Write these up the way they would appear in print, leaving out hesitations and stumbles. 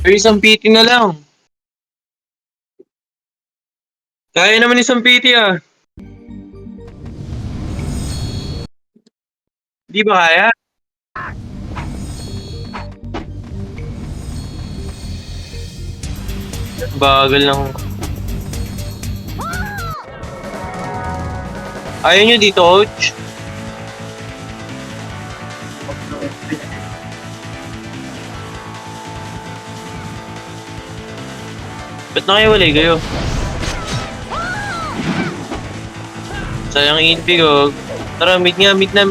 Ay, isang PT na lang. Kaya naman isang PT ah. Di ba kaya? Bagal lang. Ayaw nyo dito, coach? Ba't nakiwalay kayo? Sayang inpi ko. Tara, meet nga, meet na.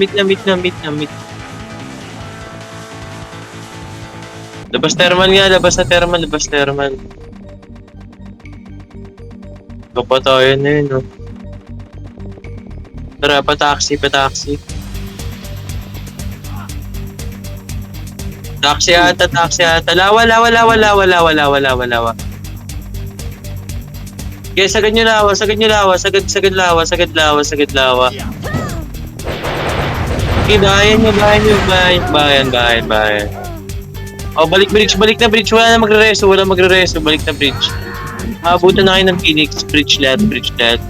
Labas thermal nga, labas thermal. Kapatayan na yun, no? Tara, pa-taxi. Taxi ata. Lawa. Okay, sagad nyo lawa. Sagad lawa. Okay, bayan. Oh, balik na bridge. Wala magre-reso. Balik na bridge. Maabutan na kayo ng Phoenix. Bridge lahat.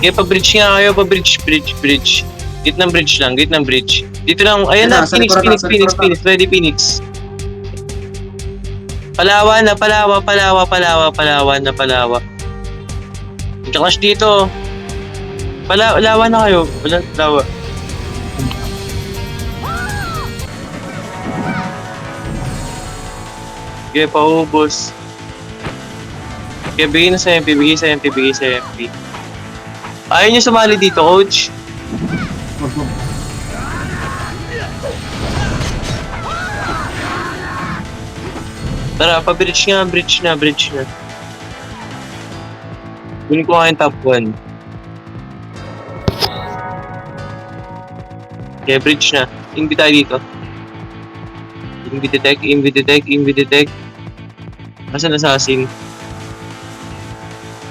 Okay, pa-bridge nga kayo. Bridge. Gitnang bridge. Dito lang. Ayan na, Phoenix. Ready, Phoenix. Palawa. Clash dito. Lawa na kayo. Wala, lawa. Okay, paubos. Okay, bigay sa MP. Ayaw nyo sumali dito, coach. Tara, pa-bridge na. Kunin ko nga yung top 1. Okay, bridge na. Invi tayo dito. Invi detect. Asan assassin?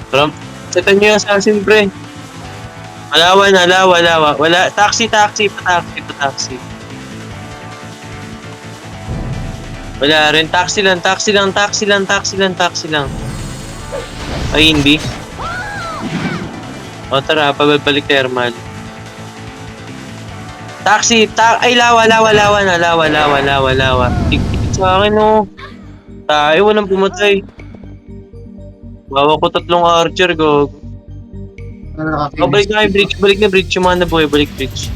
Tara, setan nyo yung assassin, pre. Alawa. Wala. Taxi. Wala rin. Taxi lang. Ay, hindi. O, tara. Pagbalik thermal. Taxi. Ay, lawa. Tikit sa akin, oh. Tayo, walang pumatay. Bawa ko 3 archer, go. Oh, balik na bridge. Yung mga nabuhay, balik bridge.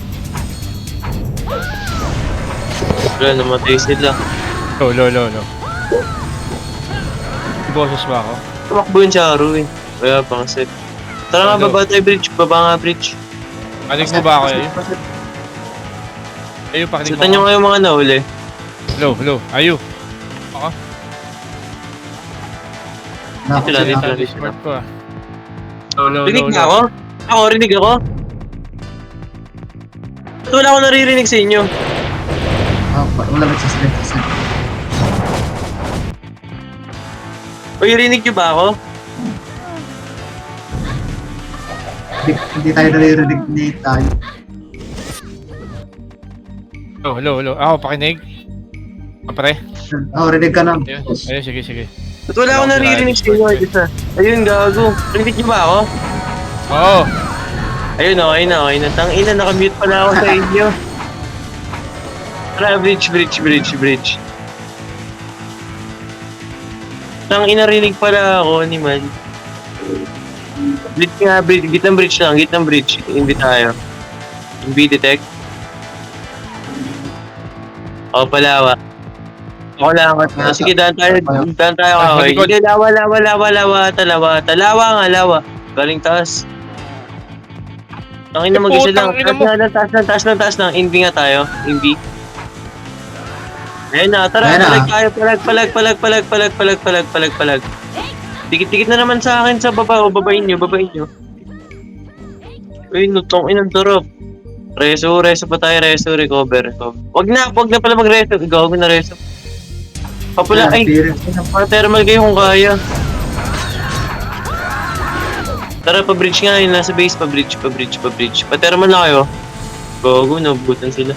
Wala, namatay sila. Lo. Boses ba ako? Tumakbo yung Charo eh. Kaya pang set. Tara nga, baba nga bridge. Panig mo ba ako yun? Ayo, pakinig mo Setan nyo nga yung mga nahuli. Lo. Ayo. Ako? Dito lang. Discord ko ah. Lo. Rinig na ako? Rinig ako? Ba't wala akong naririnig sa inyo? Wala nagsasalita. Uy, rinig nyo ba ako? Hindi tayo naririnig, hindi tayo. Lo. Ako, pakinig. Pre? Rinig ka na. Ayun, sige. Ba't wala akong naririnig sa inyo? Ayun, gago. Rinig nyo ba ako? Oo. Ayun, okay na. Tangina, nakamute pala ako sa inyo. Tara, bridge. Tangina, rinig pala ako, ni man. Gitnang bridge. Invi tayo. Invi detect. O, palawa. Ako lang. Sige, daan tayo kahoy. Hindi, lawa. Talawa. Galing taas. Tangina, mag-isa lang. Taas lang. Invi nga tayo. Invi. Ayun na, tara, palag. Tikit na naman sa akin sa baba, o babain nyo. Uy, nutong inang drop. Reso pa tayo, recover. Wag na pala mag-reso, gawin na reso. Papula, pa-thermal kayo kung kaya. Tara, pa-bridge nga yun, nasa base, pa-bridge. Pa-thermal na kayo. Gogo, nabutan sila.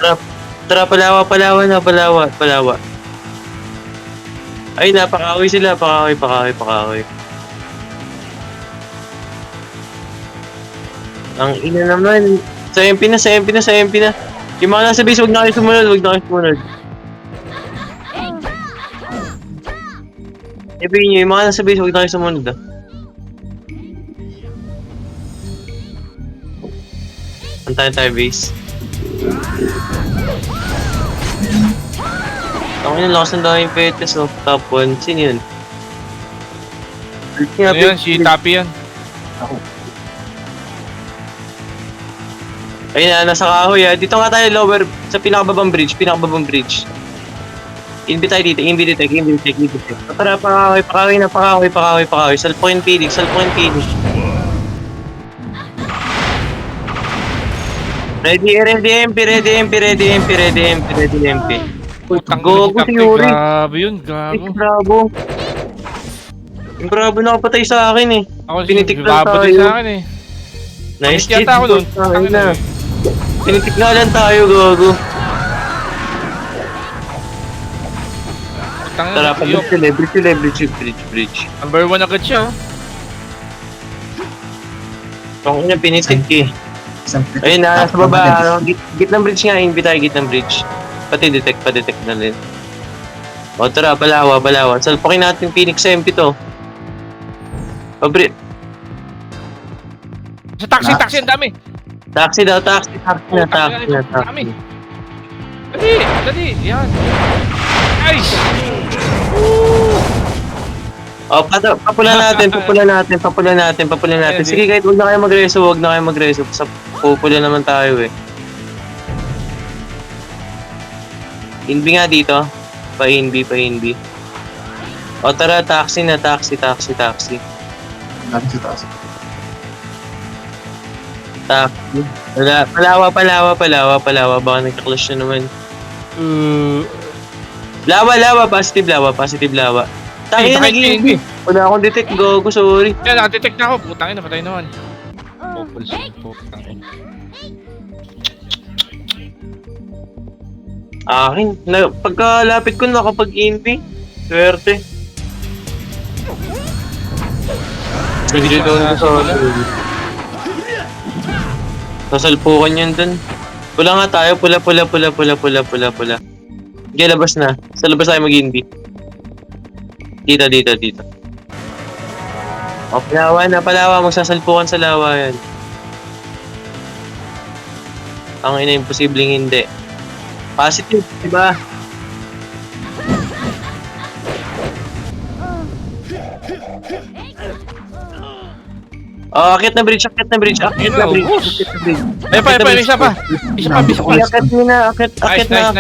Tara, Tara, palawa na, palawa. Ay, napakaaway sila, pakaway. Ang ina naman. Sa MP na. Yung mga nasa base, huwag na kayo sumunod. Sabihin nyo, yung mga nasa base, huwag na kayo sumunod ah. Antayin tayo base. Ako yung lakas ng daming petes oh. Top 1. Sino yun? Ano yan? Si Tapi yan. Ayun na, nasa kahoy ah. Dito nga tayo lower, sa pinakababang bridge. Inbi tayo dito, inbi detect. Tara, pakaway. Salpukin Phoenix. Ready MP. Gogo si Yuri. Grabe yun, gago. Bravo. Yung Bravo nakapatay sa akin eh. Ako Pinitik lang Bravo din tayo. sa akin eh. Nice Bakit yata ako nun? Ayun na. Pinitik nga lang tayo, Gogo. Tara, pag bridge. Number 1 agad siya. Kung ina pinitik eh. Isang Ayun na, sa baba, ano, git ng bridge nga, inbi tayo git ng bridge. Pati detect na rin. O tara, palawa. Salpukin natin Phoenix sa MP to. Sa taxi, ang dami. Taxi na. Dami. Dali, yan. Nice! O, papula natin. Sige, kahit huwag na kayo mag-reso. Sa pupula naman tayo eh. Inbi nga dito. Pa-inbi. O tara, taxi. Dami sa taas. Taxi. Wala, palawa. Baka nagka-clash na naman. Lawa. Positive lawa. Tangin na nag-inbi. Wala akong detect, Gogo, sorry. Yan, nakadetect na ako. Putangin, napatay naman. Putangin. Akin, pagkalapit ko nakapag-inbi. Swerte. Sige doon sa sasalpukan yan dun. Pula nga tayo, pula. Sige, labas na. Sa labas tayo mag-inbi. Dito. O, palawa. Magsasalpukan sa lawa yan. Ang ina, imposibleng hindi. Positive, diba? Oh, akit na bridge. Ay, pa, isa pa. Akit na.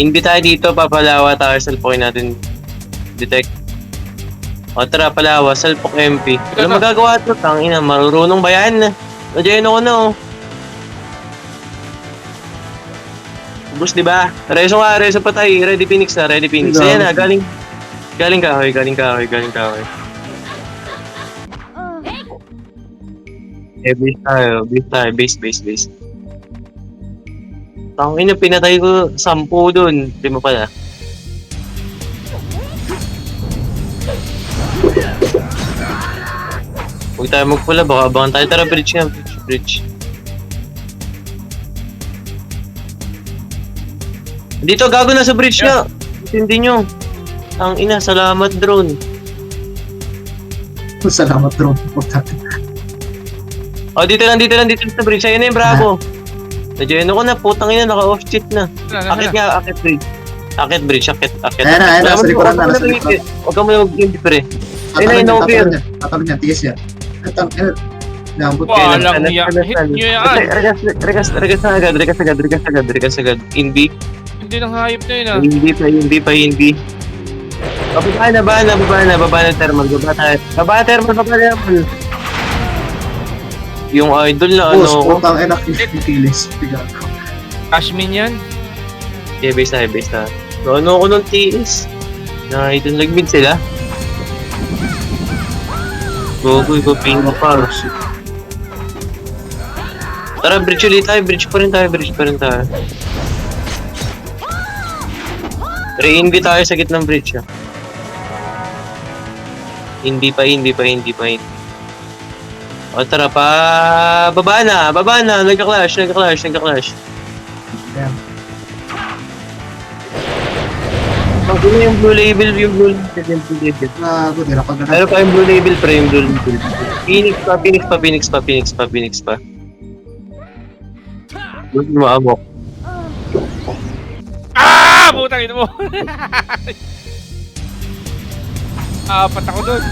Inbi tayo dito, papalawa tayo, salpukin natin. Detect. O tara, palawa, salpok MP. Wala magagawa ito, tangina, marurunong ba yan? Nadyayin ako na oh. Bus, diba? Reso pa tayo. Ready Phoenix. Ayan na, galing kahoy. Base. Tangina, pinatay ko 10 dun. Di mo pala. Huwag tayo magpula, baka abangan tayo. Tara, bridge. Dito, gago na sa bridge nga. Hindi nyo. Ang ina, salamat drone. Salamat, drone. O, dito lang sa bridge. Ayun na yung Bravo. Nadyayin ako na, putang ina, naka-off cheat na. Akit bridge. Ayan na, nasa likuran na. Huwag ka mo mag-game, pre. Ayun na, no fear. Tatalon niya, tiis yan. Nambot Wow, alam niya. Hit nyo yan. Regas agad. Inbi. Hindi nang hayop na yun ah. Hindi. Baba na thermal. Baba na. Yung idol na ano. Putang ina, kilis. Cashmin yan. Yeah, base na. So, ano ko nung TS? Na idol nag-mid sila. Gogo, pinga pa. Tara, bridge ulit tayo. Bridge pa rin tayo. Bridge pa rin tayo. Re-invi tayo sa gitnang bridge, ah. Hindi pa. O, tara pa. Baba na. Nagka-clash. Ayan. Pag yung blue label. Gago, di na pag Pero pa yung blue label, pre, yung blue label. Phoenix pa. Doon mo amok. Ah! Putang ina mo! Apat ako doon.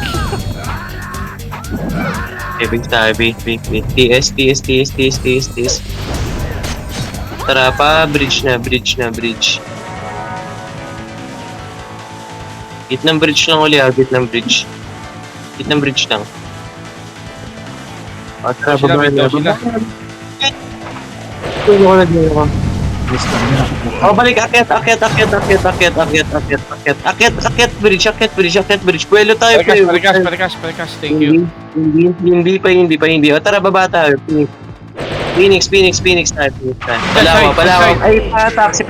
Big tayo, big. TS. Tara pa, bridge na. Gitnang bridge lang uli, gitnang bridge lang. O, tara, Sila, baba na. sila. Dito ko. Yes, kami. Oh, balik, akyat, bridge. Puwelo tayo, Parikas. Thank you. Hindi pa. O, tara, baba tayo. Phoenix tayo. Palawa. Ay, pa-taxi.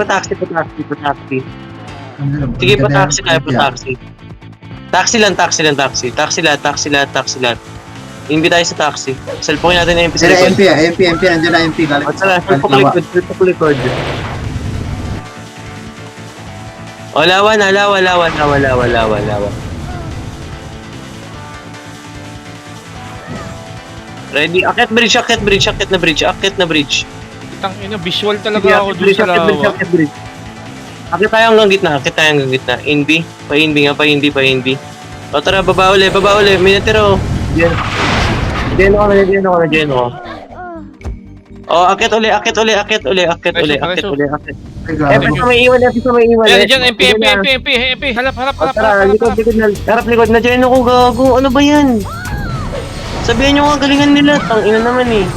Sige, pa-taxi tayo, pa-taxi. Taxi lang. Hindi tayo sa taxi. Cellphone natin na MP sa Sila likod. MP, nandiyan na MP. Galit. O, tara, cellphone likod. O, lawa. Ready? Akyat na bridge. Itang ina, visual talaga ako doon sa lawa. Akyat tayo hanggang gitna. Inbi. Pa-inbi. O, tara, baba uli. May natira, oh. Diyan. Diyan ako. O, akyat uli. Ay, gago. Epi sa may iwan. Yan, dyan, MP. Halap. Harap likod na dyan ako, gago. Ano ba yan? Sabihan nyo nga galingan nila. Tangina naman eh.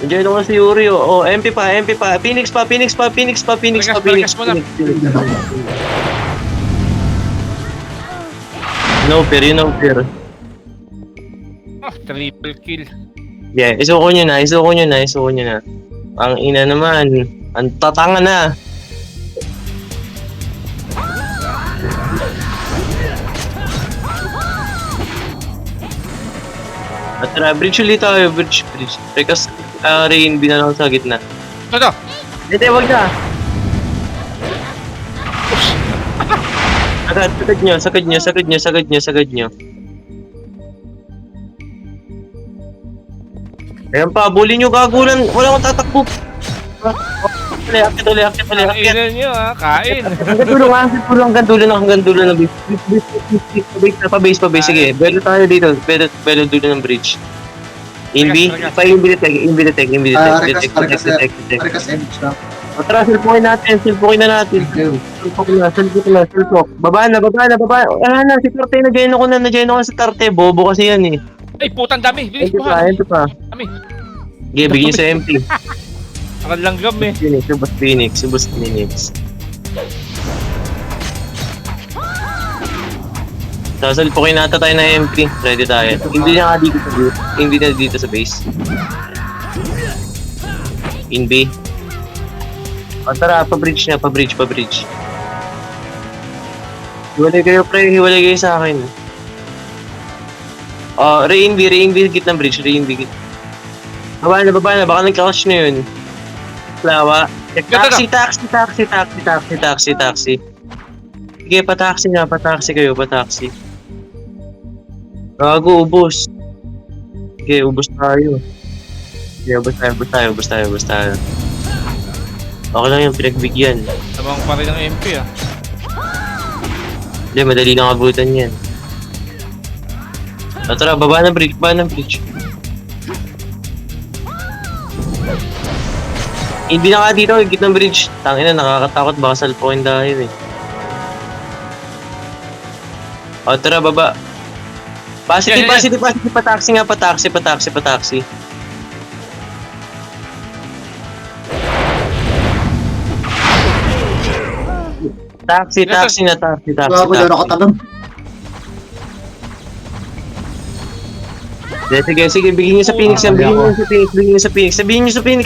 Diyan ako si Yuri. O, MP pa. Phoenix pa. Parikas mo na. No fear. Triple kill. Yeah, isuko nyo na. Ang ina naman. Ang tatanga na. At tara, bridge ulit tayo. Bridge. Rekas, rain, binanong sa gitna. Ito. Hindi, wag na. Sagad nyo. Ayan pa, bully nyo, gagulan. Wala akong tatakbo. Akit uli. Ina nyo kain. Hanggang dulo na base. Pa-base. Sige, belo tayo dito. Belo dulo ng bridge. Invi detect. Parikas image lang. Tara, cellphone natin. Thank you. Cellphone. Baba na. Si Tarte, na-join ako sa Tarte. Bobo kasi yan eh. Ay, putang dami. Bilis mo ha. Ito pa. Dami. Okay, bigyan sa MP. Ang langgam eh. Phoenix. Sasalpukin nata tayo na MP. Ready tayo. Hindi na dito sa base. In B. O tara, pa-bridge. Hiwalay kayo, pre. Sa akin. O, re-in B, gitnang bridge. Baba na. Baka nag-crash na yun. Lawa. Taxi. Sige, pa-taxi kayo. Gago, ubos. Sige, ubos tayo. Okay lang yung pinagbigyan. Tabang pa rin ng MP ah. Hindi, madali nang abutan yan. O tara, baba ng bridge. Hindi na ka dito, higit ng bridge. Tangina, nakakatakot, baka salpukin dahil eh. O tara, baba. Positive, pa-taxi. Taxi. Gago, doon ako talon. Sige, bigyan niyo sa Phoenix yan, bigyan niyo sa Phoenix, bigyan niyo sa Phoenix. Sabihin niyo sa Phoenix,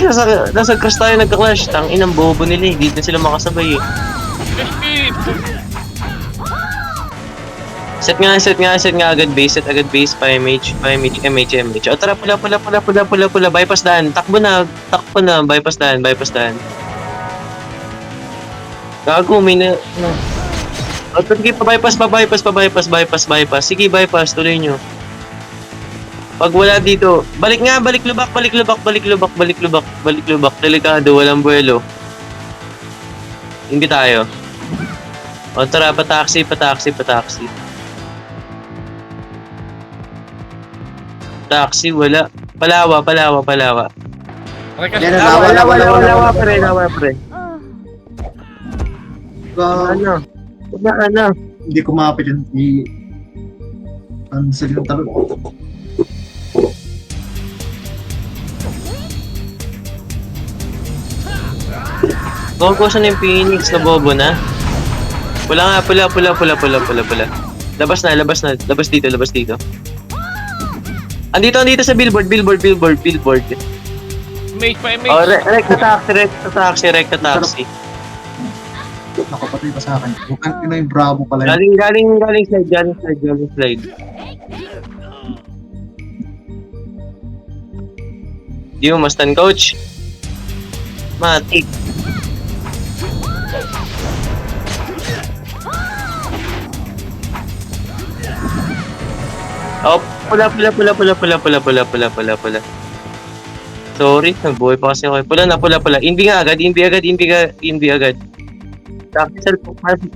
nasa crush tayo nagka-clash. Tangin ang bobo nila eh, di na sila makasabay eh. Set nga agad base, MH. O tara, pula, bypass daan. Takbo na, bypass daan. Gago, may na... O, sige, bypass. Sige, bypass, tuloy nyo. Pag wala dito, balik lubak. Delikado, walang buwelo. Hindi tayo. O tara, pataksi. Taxi, wala. Palawa. Rekas, Yan, Lawa, pre. Ba, Ano? hindi ko mapit yun. Cancel yung talon. Gogo siya ng Phoenix na bobo na. Pula. Labas dito. Andito sa billboard. MH pa, MH. Oh, recta taxi. Nakapatay pa sa akin. Mukhang ina yung Bravo pala yun. Galing slide. Di mo mastan, coach. Matik. Oh, pula. Sorry, nagbuhay pa kasi ako. Pula. Hindi agad.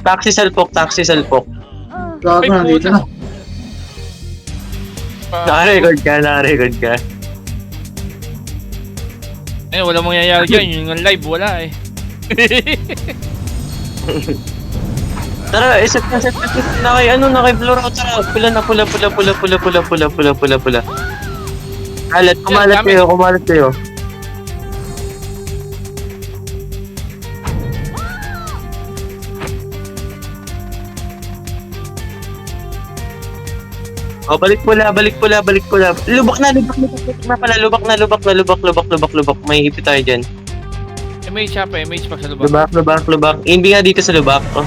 Taxi salpok. Gago na dito na. Naka-record ka. Wala mangyayari dyan. Yung live, wala eh. Tara, set na kay floor out. Tara, pula. Kumalat kayo. Oh, balik pula. Lubak na pala. May ipit tayo dyan. MH siya pa, MH pa sa lubak. Lubak. Hindi nga dito sa lubak. Oh.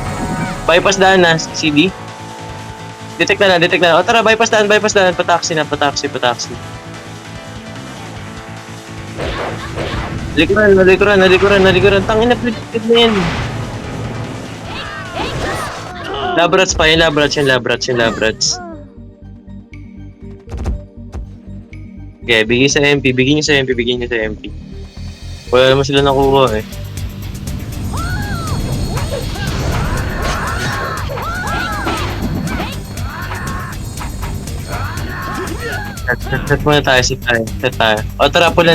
Bypass daan na, CD. Detect na. O tara, bypass daan. Pataksi. Likuran. Tangin na, predicted na yan. Labrats pa, yung labrats. Okay, bigyan niyo sa MP. Wala naman sila nakuha eh. Set muna tayo. O tara, pula.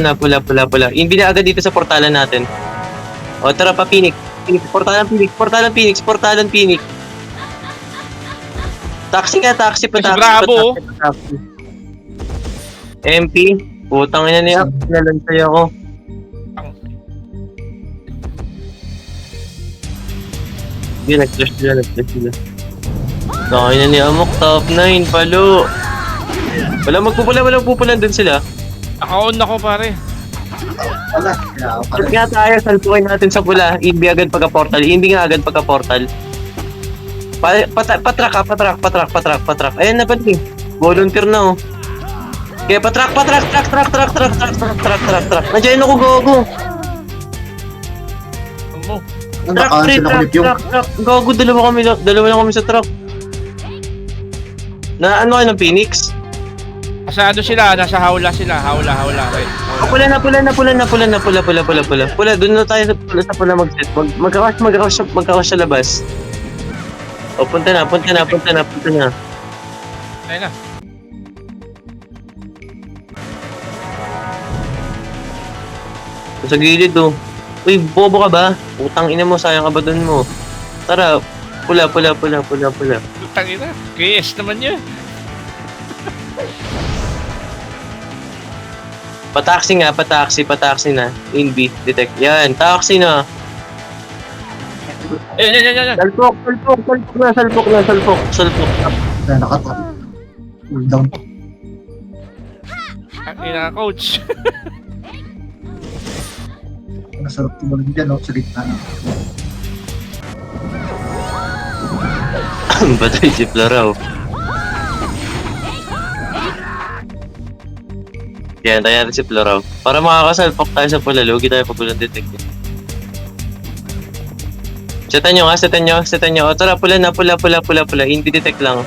Hindi na agad dito sa portalan natin. O tara pa, Phoenix. Portalan Phoenix. Taxi pa. Bravo. MP, putang ina niya. Nalantay ako. Hindi, nag-flash sila. Tangina niya, Amok, top 9, palo. Walang pupulan dun sila. Naka-on ako pare. Wala. Kaya pala. Nga tayo, salpukin natin sa pula. Hindi agad pagka-portal. Patrak. Ayan na pati. Volunteer na oh. Kaya patrak. Nandiyan ako, gogo. Ano mo? Naka-cancel ako ulit yung... Gogo, dalawa lang kami sa truck. Na ano kayo ng Phoenix? Asado sila, nasa hawla sila. Hawla. Right. Pula, doon na tayo sa pula mag-set. Magkakash sa labas. O, punta na. Ayun na. Sa gilid oh. Uy, bobo ka ba? Utang ina mo, sayang ka ba dun mo? Tara, pula. Tangina. KS naman yun. Pataksi na. In B, detect. Yan, taxi na. Yan. Salpok na. Kaya nakatap. Cool down. ina, coach. Masarap tumulong dyan, no? Sa gitna. Batay si Flaraw. Yan, tayo natin si Flaraw. Para makakasalpak tayo sa pula, lugi tayo pag walang detective. Setan nyo nga, setan nyo. O tara, pula na, pula. Hindi detect lang.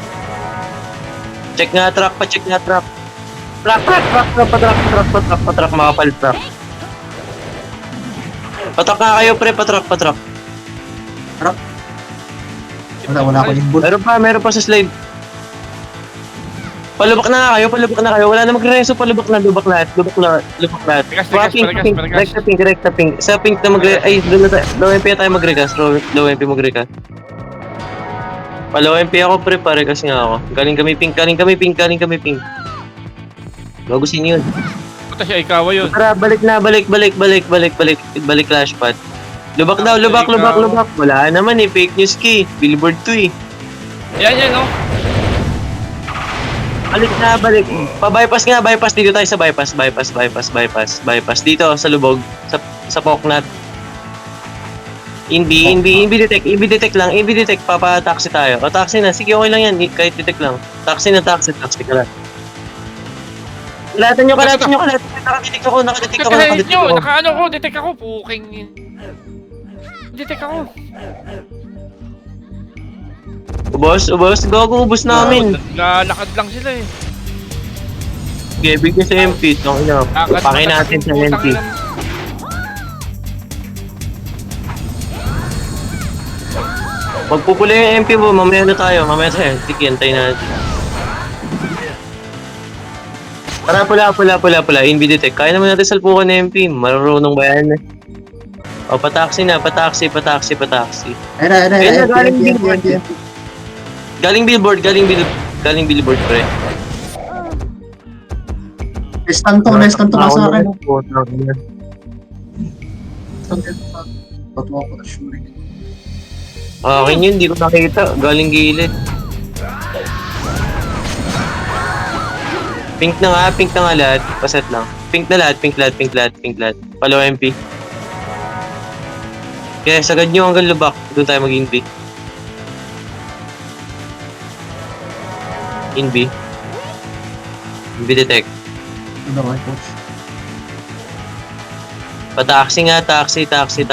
Check nga track, pa-check nga track. Patrack, makapal track. Patrack nga kayo, pre, patrack. Wala ko yung bull. Meron pa sa slide. Palubak na kayo. Wala na magre-reso, palubak na, lubak lahat. Regas. Direct na pink. Sa pink na ay, doon na tayo. Low MP tayo mag-regas. Low MP mag-regas. Low MP ako, pre, pare kasi nga ako. Galing kami pink. Bago sin yun. Puta siya, ikaw yun. Tara, balik clash pad. Lubak. Wala naman eh, fake news ki. Billboard to eh. Yan, no? Balik. Pa-bypass nga, dito tayo sa bypass. Dito, sa lubog, sa poknat. Inbi detect lang, papa-taxi tayo. O, taxi na, sige, okay lang yan, kahit detect lang. Taxi ka lang. Kalatan nyo. Nakadetect ako. Detect ako, puking. Detect ako. Ubos namin. Lalakad lang sila eh. Gebig sa MP, pakin natin sa MP. Pagpupula yung MP mo, mamaya tayo. Sige, antayin natin. Tara, pula. Inbi detect. Kaya naman natin salpukan ng MP. Marunong ba yan? O, pataksi na. Pataksi. Ayun na, Galing billboard, pre. Stun to na sa akin. Patuwa ko na sure. Akin yun, hindi ko nakita. Galing gilid. Pink na nga lahat. Paset lang. Pink lahat. Palo MP. Kaya sagad nyo hanggang lubak. Doon tayo mag-invi. Invi detect. Ano ba, coach? Pataksi nga, taxi. Taxi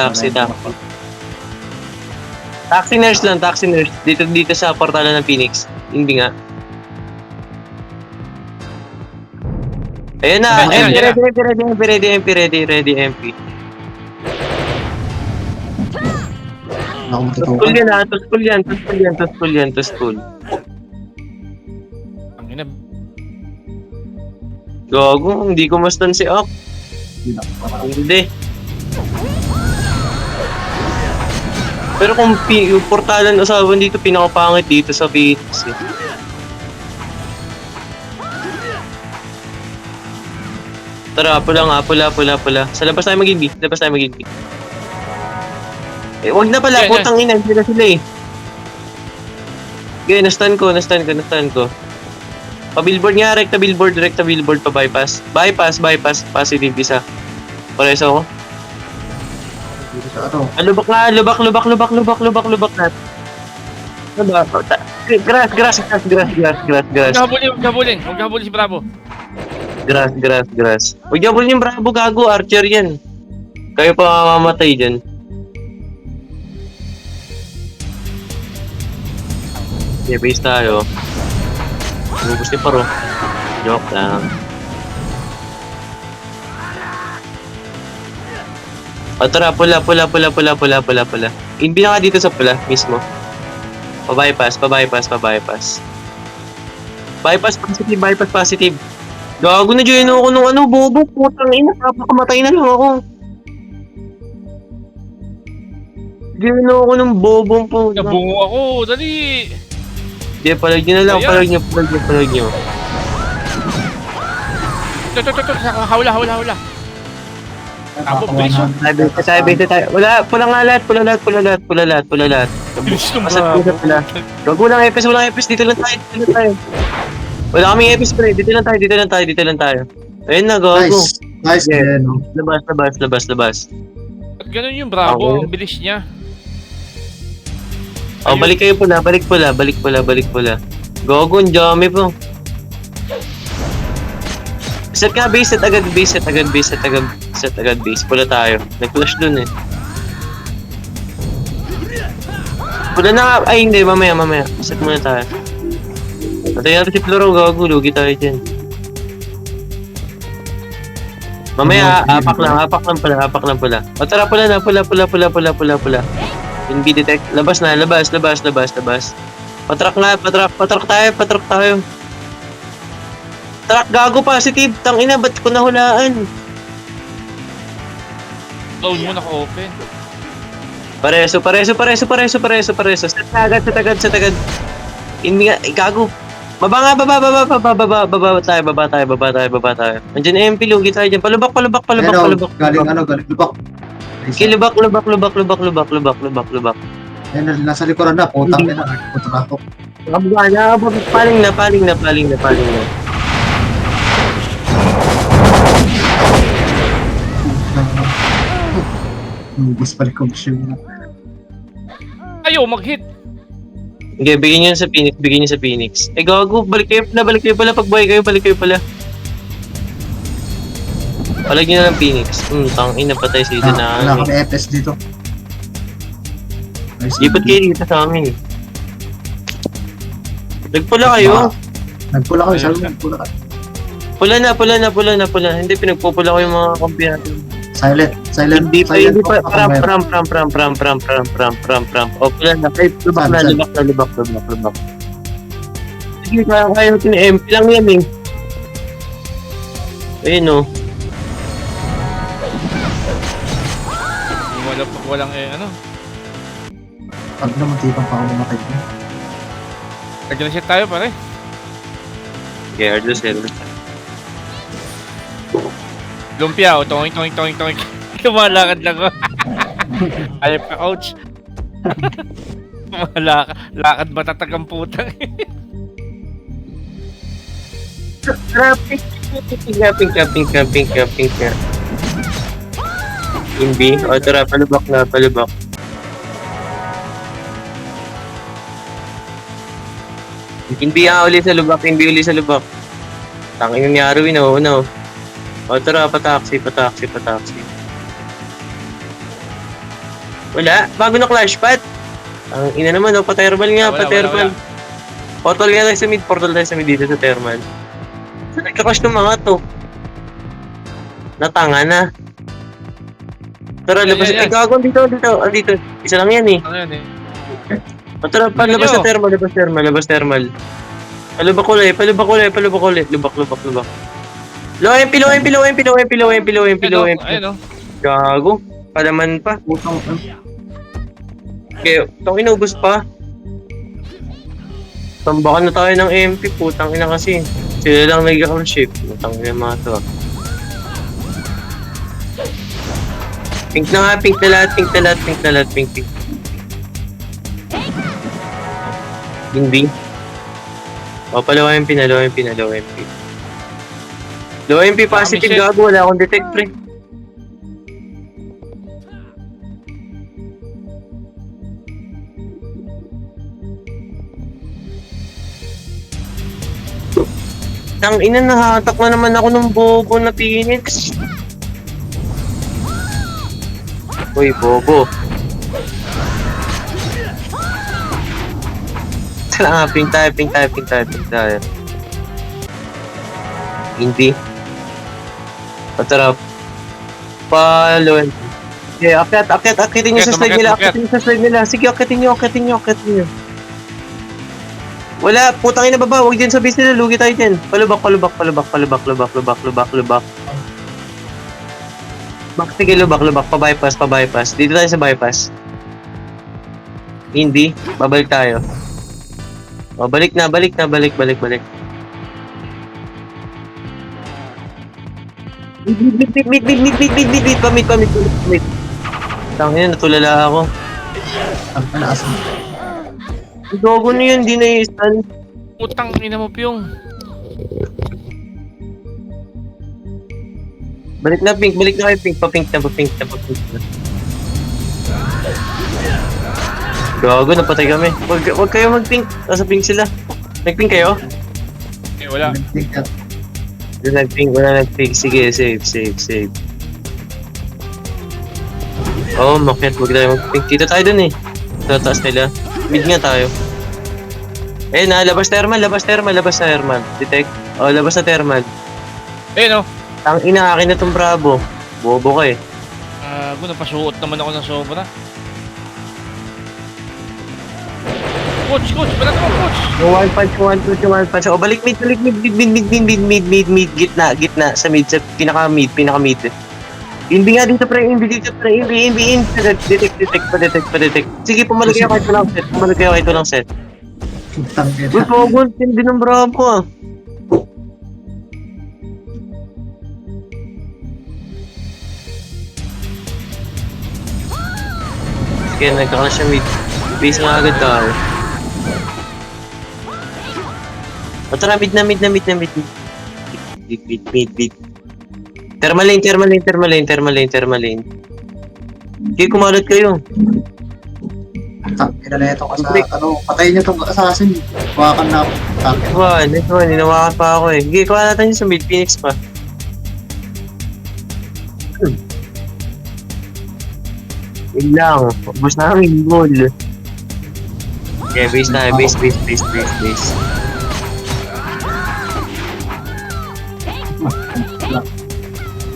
nurse. Dito sa portalan ng Phoenix. Invi nga. Ayun na, ready MP. Ako Tuskul yan, tuskul. Ang ina. Gago, hindi ko mastan si Up. Hindi. Pero kung yung portalan usapan dito, pinakapangit dito sa Phoenix eh. Tara, pula. Sa labas tayo mag-invi. Eh, wag na pala, Yan. putang ina, hindi na sila eh. Okay, nastan ko. Pa-billboard nga, rekta billboard, pa-bypass. Bypass, positive isa. Pareso ako. Dito sa ano. Lubak na. Grass. Huwag habulin si Bravo. Grass. Huwag niyo yung Bravo, gago, archer yan. Kayo pa mamamatay dyan. Okay, base tayo. Lubos ni Paro. Joke lang. O tara, pula. Inbi na ka dito sa pula mismo. Pa-bypass. Bypass positive. Gago na dyan ako nung bobo. Putang ina, napakamatay na lang ako. Dyan ako nung bobong po. Nabungo ako, dali. Hindi, palag nyo na lang. Palag nyo. Ito. Hawla. Tabo, bilis yun. Sabi tayo. Wala, pula lahat. Bilis nung Pasat Bravo. pula. Gago, walang epis. Dito lang tayo. Wala kaming epis, pre. Dito lang tayo. Ayun na, gago. Nice. Nice, Yeah. Geno. Labas. At ganun yung Bravo, Okay. ang bilis niya. Oh, balik kayo pula. Balik pula. Gago, ang dami po. Set ka base, set agad base. Pula tayo. Nag-flash dun eh. Pula na nga. Ay, hindi. Mamaya. Set muna tayo. Patay natin si Floro. Gago, lugi tayo dyan. Mamaya, apak lang pula. O tara, pula na. Pula. Hindi detect. Labas. Patrak tayo. Track, gago, positive. Tangina, ba't ko nahulaan? Zone mo naka-open. Pareso. Set agad. Hindi nga, gago. Baba tayo. Andiyan na MP, lugi tayo dyan. Palubak. Geno, galing lubak. Okay, lubak. Yan, nasa likuran na. Putang ina. Putang ako. Paling na. Ubus balik ko siya. Ayaw, mag-hit. Okay, bigyan nyo sa Phoenix. Eh, gago, balik kayo pala. Pag-buhay kayo, balik kayo pala. Palag nyo na ng Phoenix. Tangina, patay si Ida na. Wala kami FS dito. Lipat kayo dito sa amin. Nagpula kayo. Nagpula kami, sabi nagpula kami. Pula na. Hindi, pinagpupula ko yung mga kampi natin. Silent. Hindi pa. po, Pram. O, pula na. Ay, lubak. Sige, kaya natin MP lang yan eh. Ayun o. Walang ano. Pag naman tipang pa ako namatay ko. Nag-reset tayo pare. Okay, Ardus. Lumpia, o toing. Lumalakad lang ako. Ayaw pa, ouch. Lakad matatag ang putang. Camping. Hindi. O, tara, palubak. Hindi uli sa lubak. Tangin ni Arwin, no. O, tara, pataksi. Wala, bago na clash pad. Ang ina naman, pa-thermal nga, Wala. Portal tayo sa mid dito sa thermal. Saan nagka-clash ng mga to? Natanga na. Tara, labas. Yan. Ay, gago, andito. Isa lang yan eh. Ano yan eh? O, tara, labas sa thermal. Palubak ulit. Lubak. Low MP. Ayun o. Gago. Palaman pa. Putang Okay, itong inubos pa. Tambakan na tayo ng MP, putang ina kasi. Sila lang nag-ship. Putang ina mga to. Pink na lahat. Hindi. O, pa low MP na. Low MP positive, shit. gago. Wala akong detect, pre. Tang ina, nahatak na naman ako ng bobo na Phoenix. Uy, bobo. Tara nga, pink tayo. Hindi. Patarap. Paluan. Okay, akitin nyo sa slide nila. Sige, akitin nyo. Wala, putang ina baba, huwag dyan sa base nila, lugi tayo dyan. Palubak. Sige, lubak, pa-bypass. Dito tayo sa bypass. Hindi, babalik tayo. O, balik. Mid. Tangina, natulala ako. Ang palaas mo. Dogo na yun, di na i-stun. Putang ina mo, Pyong. Balik na kayo pink, pa-pink na. Gago, napatay kami. Wag kayo mag-pink, nasa pink sila. Nag-pink kayo? Eh, wala. Wala nag-pink. Sige, save. Oh, makit, wag tayo mag-pink. Dito tayo dun eh. Tataas nila. Mid nga tayo. Eh na, labas thermal. Detect. Oh, labas na thermal. Eh, no. Ang ina, akin na tong Bravo. Bobo ka eh. Napasuot naman ako ng sobra. Coach, balat mo, coach. Yung one punch. O, balik mid. Gitna. Sa mid, sa pinaka-mid. Inbi nga dito, pre. Inbi. Detect. Sige, pumalagay ako ito lang set. Putang ina. Uy, pogon, tindi ng Bravo ah. Sige, nagkaka siya mid. Base nga agad tayo. O tara, mid na. Mid. Thermalane. Sige, kumalat kayo. Putang ina na ito kasi patayin niyo tong assassin. Hawakan na ako. Next one, hinawakan pa ako eh. Sige, kuha natin yung sa mid, Phoenix pa. Yun lang, ubos na kami, goal. Okay, base tayo, base.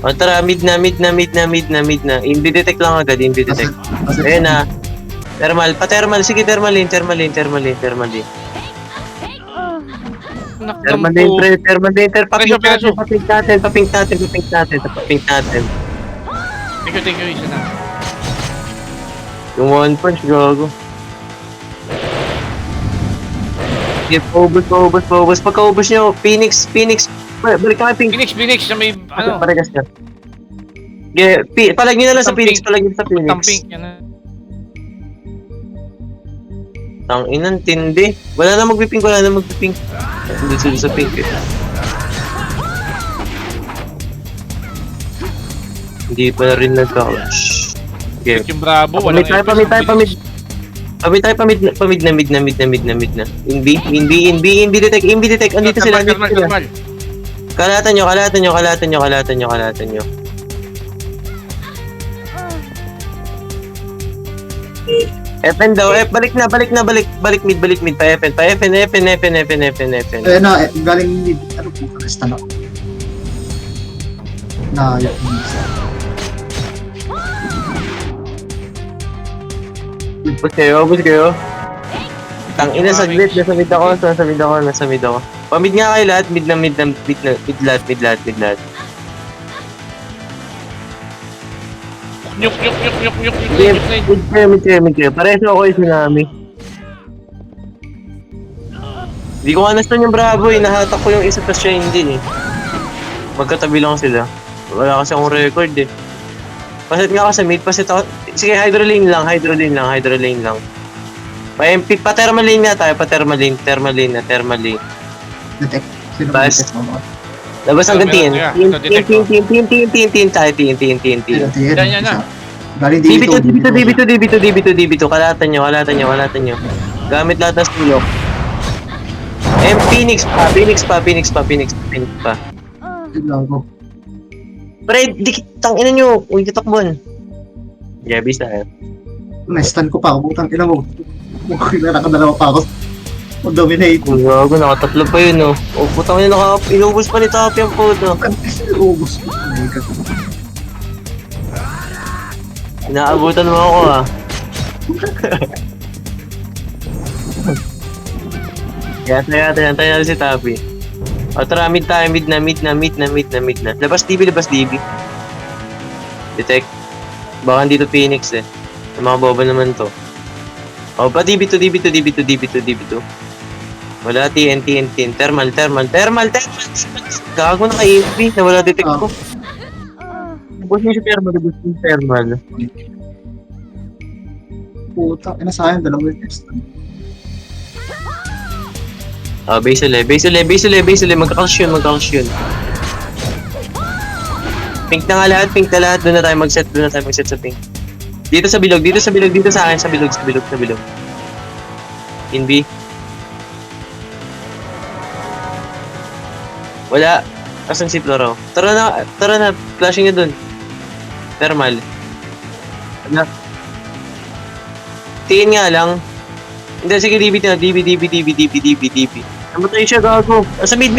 O tara, mid na. Invi-detect lang agad, invi-detect. Ayun na. Thermal. Sige, thermalin. Thermalin, papink natin. Thank you, isa na. Yung one punch, gago. Sige, paubos. Pagkaubos nyo, Phoenix. Balik ka kay Phoenix. Phoenix, na may, Parigas na. Sige, palag nyo na lang sa Phoenix. Tamping, yan na. Tang inan, tindi. Wala na magpipink. Hindi sila sa pink eh. Hindi pa na rin nagka-clash. Okay. Yung Bravo, walang Pamid na. Inbi detect. Andito sila. Thermal. Kalatan nyo. FN daw, balik mid, pa FN. Eh na, galing mid. Ano po, resta na ako. Nayak mo isa. Ubus kayo. Tang ina, saglit, nasa mid ako. Pamid nga kayo lahat, mid lahat. Nyuk. Mid kayo. Pareso ako yung tsunami. Hindi ko nga nastan yung Bravo eh. Nahatak ko yung isa tas siya hindi eh. Magkatabi lang sila. Wala kasi akong record eh. Pasit nga ako sa mid. Sige, hydrolane lang. Pa-MP, pa-thermalane nga tayo. Thermalane. Detect. Sino ba Bas. detect mo? Labas ang gantiyan. TNT tayo. TNT. Yan na. Galing DB2. Kalatan nyo. Gamit lahat ng sulok. Phoenix pa. Gago. Pre, dikitang ina nyo. Uy, kitakbuhan. Yeah, bis tayo. Na-stun ko pa ako. Butang ina mo. Mukhang nakadalawa pa ako. Mag-dominate. Gago, nakatatlo pa yun, oh. O, putang ina, inubos pa ni Tapi ang puto. Ubus ko. Oh my God. Inaabutan mo ako, ah. Yata na si Tapi. O, tara, mid tayo, mid na. Labas DB. Detect. Baka dito Phoenix, eh. Yung mga boba naman to. O, pa DB2. Wala, TNT. Thermal. Gago na kay AFB, nawala detect ko. Ubus niyo si thermal. Puta, sayang, dalawa yung test. Base ulit. Magkakals yun. Pink na nga lahat, pink na lahat. Doon na tayo mag-set, sa pink. Dito sa bilog, dito sa akin, sa bilog. In B. Wala. Asan si Floro? Tara na, flashing niya dun. Thermal. Wala. Tingin nga lang. Hindi, sige, DB. Namatay siya, gago. Sa mid.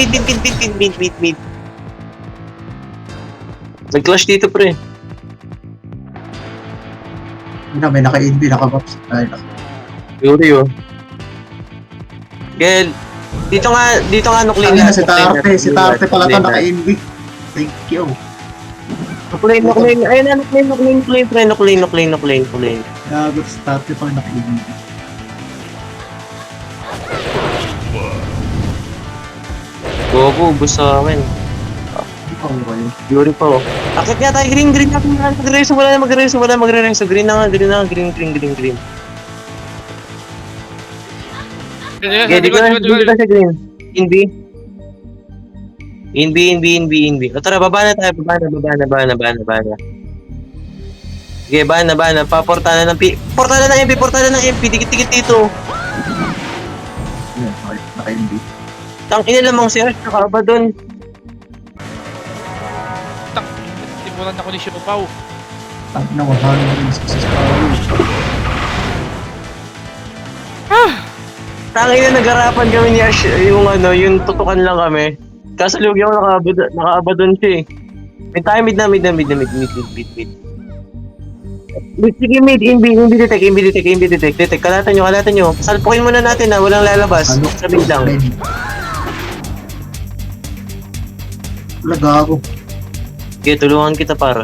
Nag-clash dito, pre. May naka-NB, naka-box. Ay, Yuri, oh. Gel, dito nga nuklin Ang ina, si Tarte pala to, naka-NB. Thank you. Nuklin. Ayun na, nuklin. Gago, si Tarte pala naka-NB. Gogo, ubus sa akin. Ano ba yun? Yuri pa, oh. Akit nga tayo, green. Mag-reso, wala na magre-reso. Green na nga, green. Okay, dito na sa green. In B. O tara, baba na tayo. Baba na. Okay, bana. Paportala ng MP. Dikit dito. Yan, naka-NB. Tangina lamang si Ash, nakaba doon. Timulan ako ni Siopaw. Ang nawahan mo rin sa Tangina, nag-arapan kami ni Ash, yung tutukan lang kami. Kaso lugi ako nakaaba doon siya eh. May tayo mid na. Sige, mid, in B detect. Kalatan nyo. Salpukin muna natin na, walang lalabas. Sa mid lang. Wala, gago. Okay, tulungan kita para.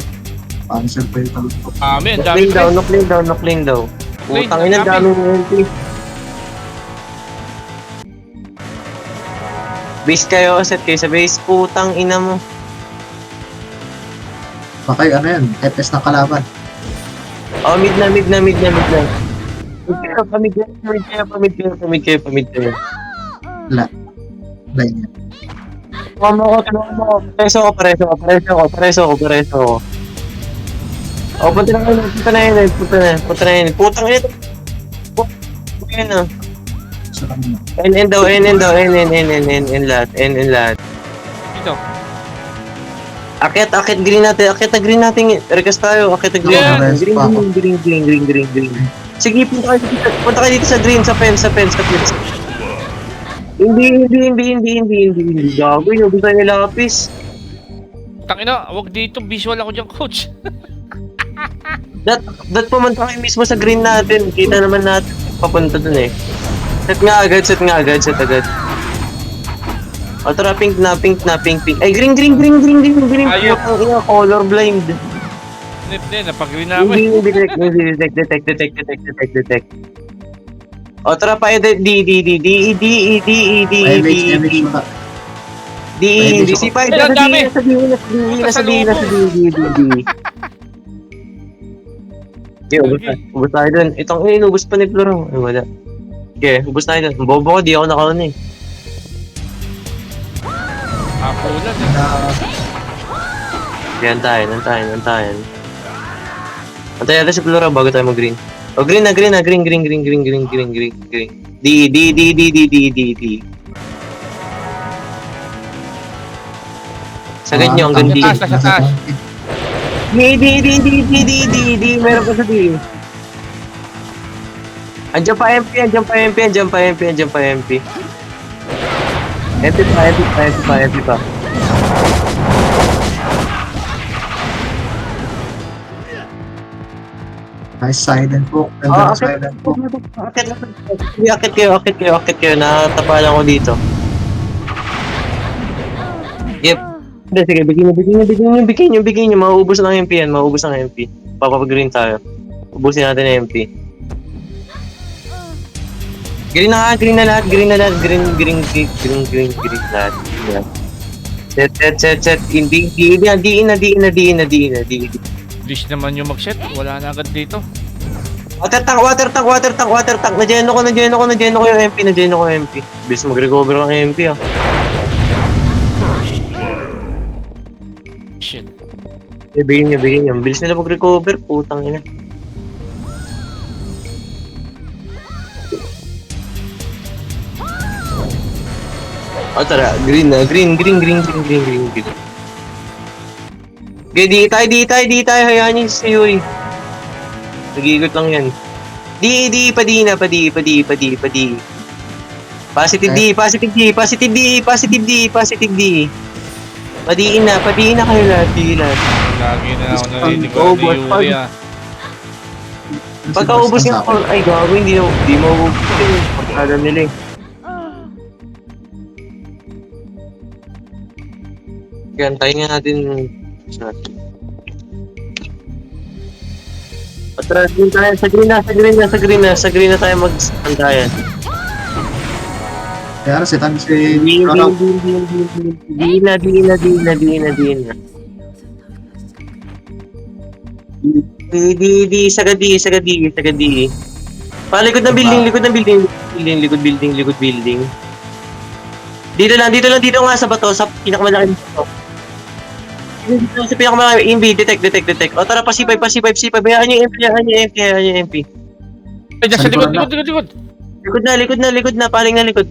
Paano sir pa yung talong? Ang dami. Nukling daw. Putang ina, daming entry. Base kayo, set kayo sa base. Putang ina mo. Baka ano yan, FS ng kalaban. Oh, mid na. Mid kayo. Line yan. Tulungan mo. Preso ko. Oh, punta na yun. Putang ina. Ayan na. So lang na. N lahat. Dito. Akit green natin. Request tayo. Akit na green. Yeah. Green. Sige, punta kayo dito sa green, sa fence. Hindi. Gago, inubos na nila lapis. Tangina, wag dito. Visual ako dyan, coach. Dat pumunta kayo mismo sa green natin. Kita naman natin papunta dun eh. Set agad. O tara, pink na. Ay, green. Ayop. Colorblind. Hindi, napag-green na ako eh. Hindi, detect. O tara pa, D. MH muna. Hindi si Pai. Ay, ang dami. Nasabihin. Okay, ubus tayo dun. Itong inubos pa ni Floro. Ay, wala. Okay, ubus tayo dun. Bobo ko, di ako nakaon eh. Apulan eh. Yan tayo. Antay natin si Floro bago tayo mag-green. O, green na. Green. D. Sagad nyo hanggang D. Sa taas. D. Meron pa sa D. Andiyan pa MP. MP pa. Nice silent book. Ganda ng silent book. Akit kayo. Nakatapa lang ako dito. Yep. Hindi, sige, bigyan nyo. Mauubos ng MP yan. Papapag-green tayo. Ubusin natin ang MP. Green na lahat. Green lahat. Set. Hindi. Please naman yung mag-set. Wala na agad dito. Water tank. Nagyeno ko yung MP. Bis mag-recover ang MP ah. Shit. Bigyan niya. Bilis nila mag-recover, putang ina. O tara, green na. Green. Okay, di tayo. Hayaan niyo si Yuri. Nagigot lang yan. Padi. Positive D. Padiin na kayo lahat. Lagi na ako narinig ko Ubos, ni Yuri ah. Pagkaubos yung call, ay gago, hindi maubos yun. Pagkaalam nila eh. Kaya tayo nga natin. Atras din tayo, sa green na tayo mag-antayan. Kaya ano, si Di Ronald. na. Sagadi. Palikod ng building. Likod building. Dito nga sa bato, sa pinakamalaki bato. Dito sa pinakamalaki, EMP, detect. O tara, pa C5. Hayaan niyo yung MP. Ay, dyan sa likod. Likod na, paling likod.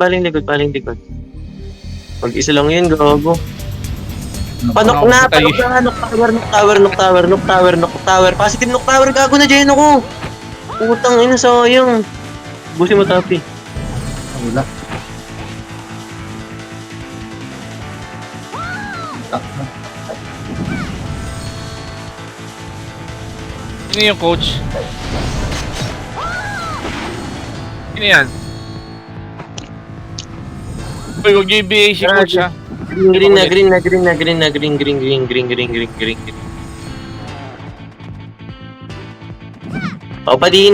Pag-isa lang yun, gago. Panok na, knock tower. Positive knock tower, gago na dyan ako. Putang ina, sayang. Busin mo tapi. Wala. Sino yung coach? Sino yan? Uy, huwag yung IBA si coach ha. Green na. O, padi.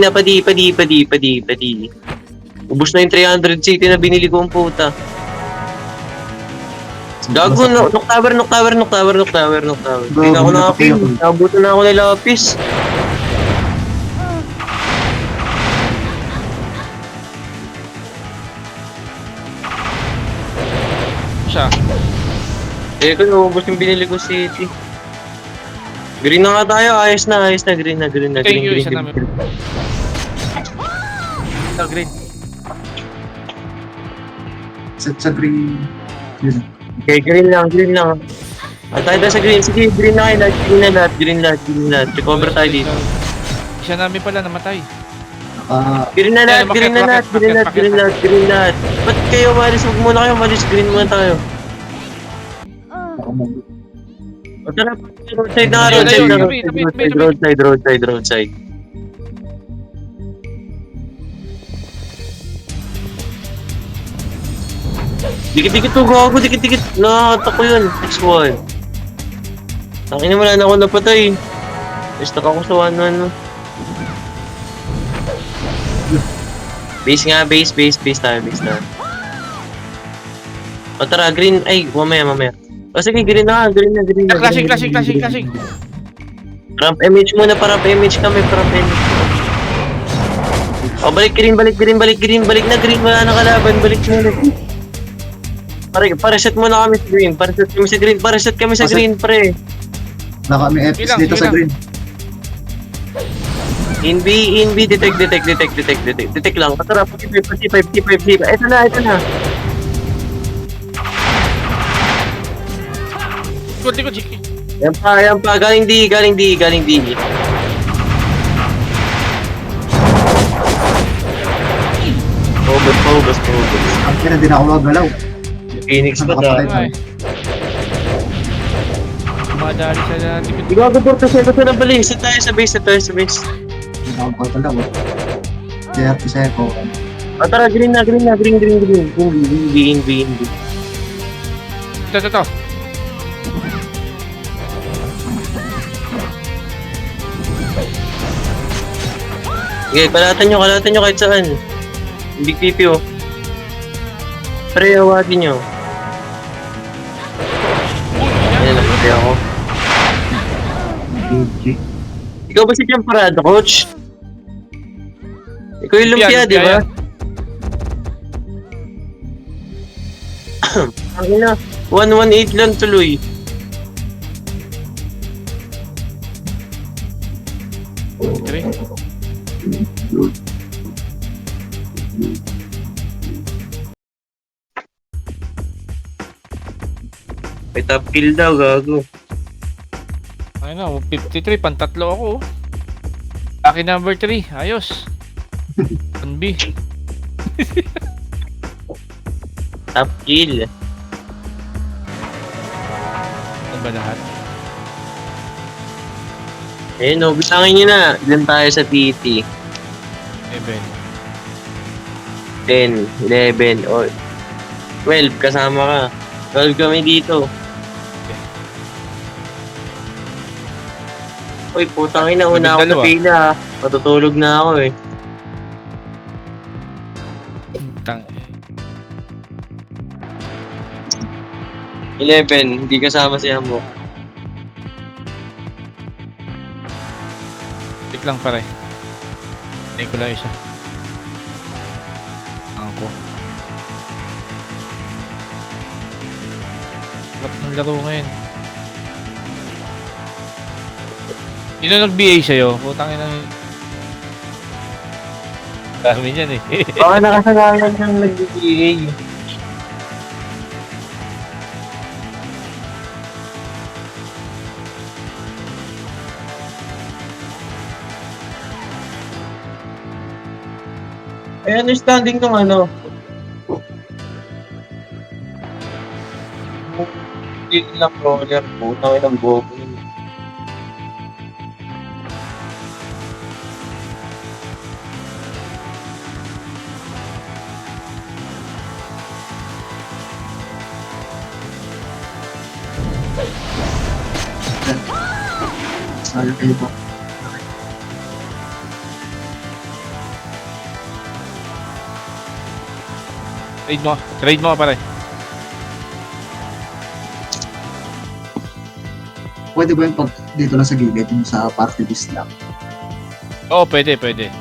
Ubus na yung 300 city na binili ko ang puta. Gago, knock tower. Hindi na ako nakapil. Nabuto na ako ng lapis. Siya. Ko naubos yung binili ko city. Green na nga tayo, ayos na, green na. Thank you, isa namin. Ito, green. Sa green. Yun. Okay, green lang. At tayo sa green. Sige, green na kayo lahat. Green lahat. Recover tayo dito. Isa namin pala namatay. Green na lahat. Ba't kayo umalis? Huwag muna kayo umalis. Green muna tayo. O tara, roadside na. Roadside. Dikit-dikit to, gago. Dikit. Nakakata ko yun. X1. Tangina, wala na ako napatay. Stuck ako sa 1-1. Base tayo. O tara, green. Ay, mamaya. O sige, green na. Classic. Ramp image muna, para image kami. O balik green, balik na green. Wala na kalaban, balik muna. Para-set muna kami sa green. Pre. Wala kami FS Ilang, dito sa ilang. green. In B, detect lang. Tara, P5. Ito na. Likod, Chiki. Yan pa. Galing D. Paubos. Ang kina din ako magalaw. Phoenix pa ta. Ay. Madali sa likod. Ikaw agad siya na bali. Sit tayo sa base. Hindi ako magalaw. Kaya isa ko. Tara, green na. Green. In B. Ito. Okay, kalatan nyo kahit saan. Big PP oh. Pre, awatin nyo. Ayan, napatay ako. Ikaw ba si Champarado, coach? Ikaw yung lumpia, di ba? Ang ina, 118 lang tuloy. May top kill daw, gago. Ayun na, 53, pantatlo ako. Lucky number 3, ayos. 1B. Top kill. Ano ba lahat? Ayun o, bitangin nyo na. Ilan tayo sa TT? 7. 10, 11, o 12 kasama ka. 12 kami dito. Uy, putang ina, una ako sa Dalawa. pila ha. Matutulog na ako eh. Tang 11, hindi kasama si Amo. Wait lang pare. Hindi ko lang isa. Ako. Ba't ng laro ngayon? Sino nag-BA sa'yo? Putang ina. Dami niyan eh. Baka nakasalanan ng nag-DA. Eh, understanding tong ano. Hindi nila crawler po. Tangin ang bobo yun. Sabi kayo po. Trade mo. Trade mo pare. Pwede ba yung pag dito lang sa gilid, yung sa party list lang? Oo, pwede, pwede.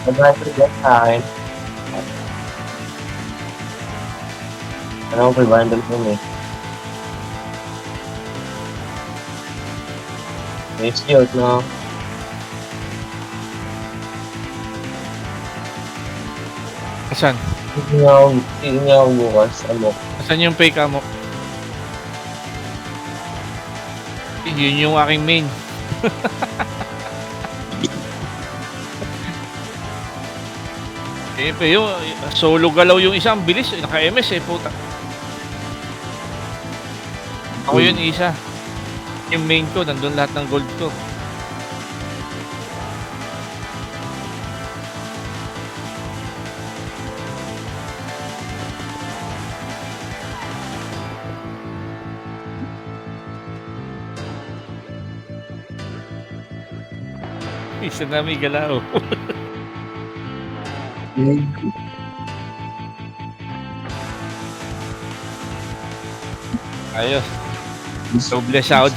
Mag-hyper jet sa akin. Ano ko, bundle ko eh. May cute, no? Asan? Hindi nga ako bukas. Ano? Asan yung fake ammo? Yun yung aking main. Yung solo galaw yung isang bilis, naka-MS eh, puta. Ako yun isa. Yung main ko, nandun lahat ng gold ko. Isa na may galaw. Okay. Ayos. Doble sahod,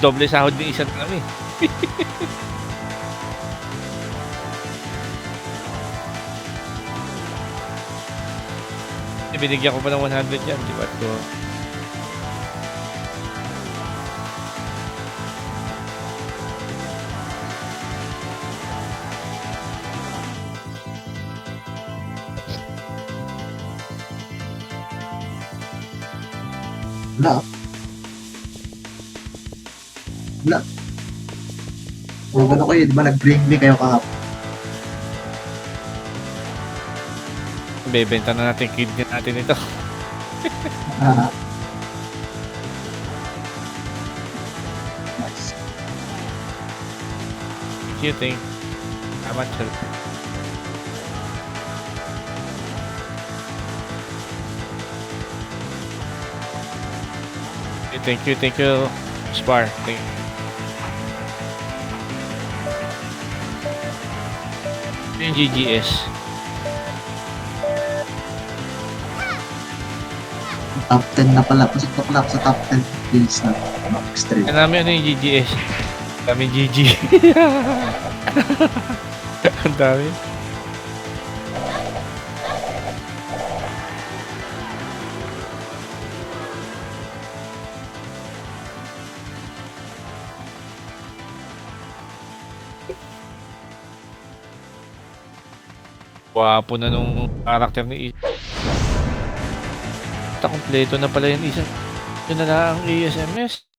doble sahod ni isa na kami. Binigyan ko pa ng 100 yan, di ba? So, Wala. Wala. O gano'n kayo, di ba nag-bring me kayo kahapon? bebenta na natin kidney natin ito. Ah. Nice. You think? How much? Thank you, Spar. Thank you. Yung GGS. Top 10 na pala. Pasok na pala ako sa top 10 days na extreme. Kaya namin ano yung GGS. Kami GG. Ang dami. Wapo na nung karakter ni Isa. Kompleto na pala yung isa. Yun na lang ang ASMS.